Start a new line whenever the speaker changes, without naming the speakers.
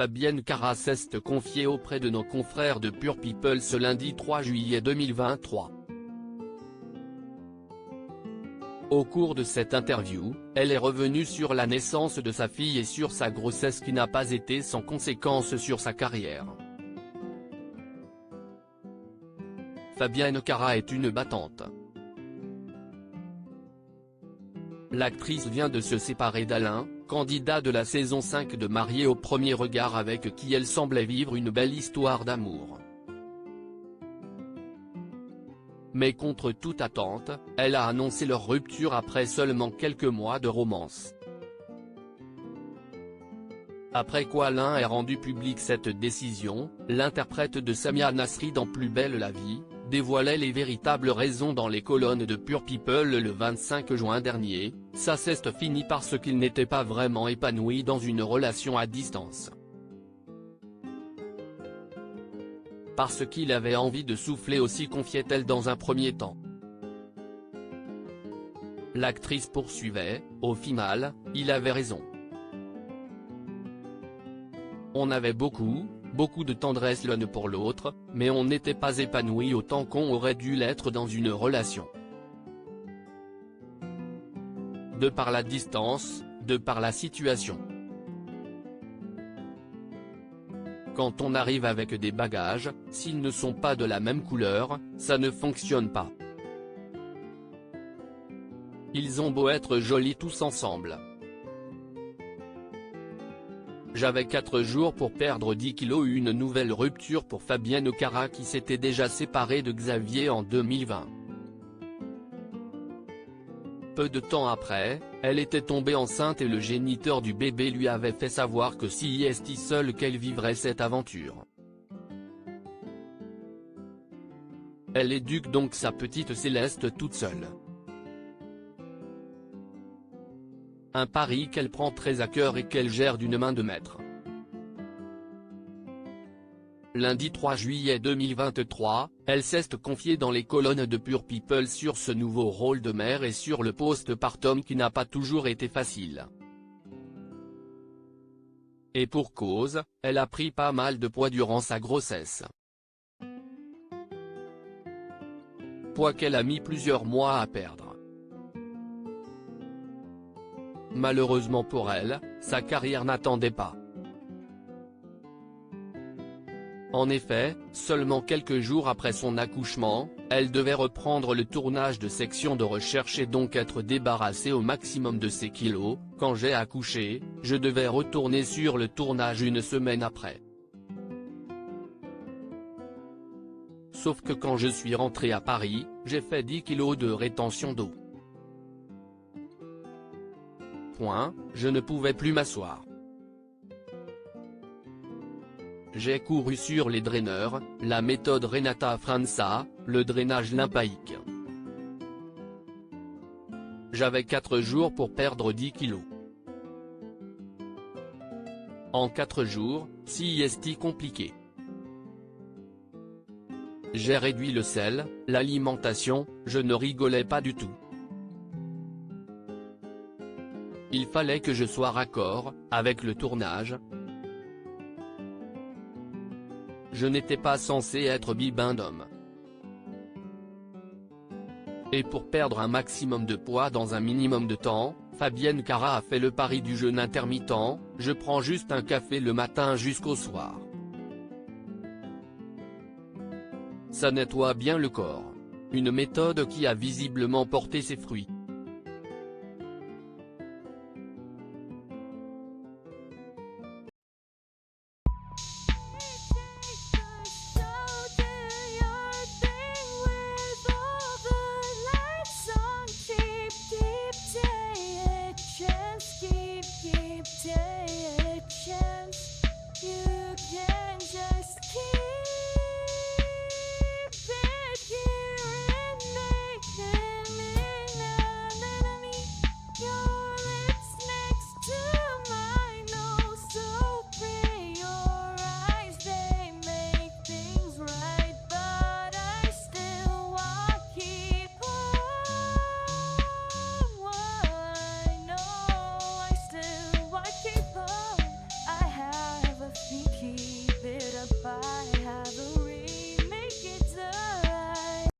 Fabienne Cara s'est confiée auprès de nos confrères de Pure People ce lundi 3 juillet 2023. Au cours de cette interview, elle est revenue sur la naissance de sa fille et sur sa grossesse qui n'a pas été sans conséquences sur sa carrière. Fabienne Cara est une battante. L'actrice vient de se séparer d'Alain, candidat de la saison 5 de Mariés au premier regard avec qui elle semblait vivre une belle histoire d'amour. Mais contre toute attente, elle a annoncé leur rupture après seulement quelques mois de romance. Après quoi Alain a rendu publique cette décision, l'interprète de Samia Nasri dans Plus belle la vie, dévoilait les véritables raisons dans les colonnes de Pure People le 25 juin dernier. Ça s'est fini parce qu'il n'était pas vraiment épanoui dans une relation à distance. Parce qu'il avait envie de souffler aussi, confiait-elle dans un premier temps. L'actrice poursuivait, au final, il avait raison. On avait beaucoup de tendresse l'un pour l'autre, mais on n'était pas épanoui autant qu'on aurait dû l'être dans une relation. De par la distance, de par la situation. Quand on arrive avec des bagages, s'ils ne sont pas de la même couleur, ça ne fonctionne pas. Ils ont beau être jolis tous ensemble. J'avais 4 jours pour perdre 10 kilos. Une nouvelle rupture pour Fabienne Cara qui s'était déjà séparée de Xavier en 2020. Peu de temps après, elle était tombée enceinte et le géniteur du bébé lui avait fait savoir que c'est seule qu'elle vivrait cette aventure. Elle éduque donc sa petite Céleste toute seule. Un pari qu'elle prend très à cœur et qu'elle gère d'une main de maître. Lundi 3 juillet 2023, elle s'est confiée dans les colonnes de Pure People sur ce nouveau rôle de mère et sur le post-partum qui n'a pas toujours été facile. Et pour cause, elle a pris pas mal de poids durant sa grossesse. Poids qu'elle a mis plusieurs mois à perdre. Malheureusement pour elle, sa carrière n'attendait pas. En effet, seulement quelques jours après son accouchement, elle devait reprendre le tournage de Section de recherche et donc être débarrassée au maximum de ses kilos. Quand j'ai accouché, je devais retourner sur le tournage une semaine après. Sauf que quand je suis rentré à Paris, j'ai fait 10 kilos de rétention d'eau. Je ne pouvais plus m'asseoir. J'ai couru sur les draineurs, la méthode Renata Franza, le drainage lymphatique. J'avais 4 jours pour perdre 10 kilos. En 4 jours, c'est compliqué. J'ai réduit le sel, l'alimentation, je ne rigolais pas du tout. Il fallait que je sois raccord avec le tournage. Je n'étais pas censé être bibendum. Et pour perdre un maximum de poids dans un minimum de temps, Fabienne Cara a fait le pari du jeûne intermittent. Je prends juste un café le matin jusqu'au soir. Ça nettoie bien le corps. Une méthode qui a visiblement porté ses fruits.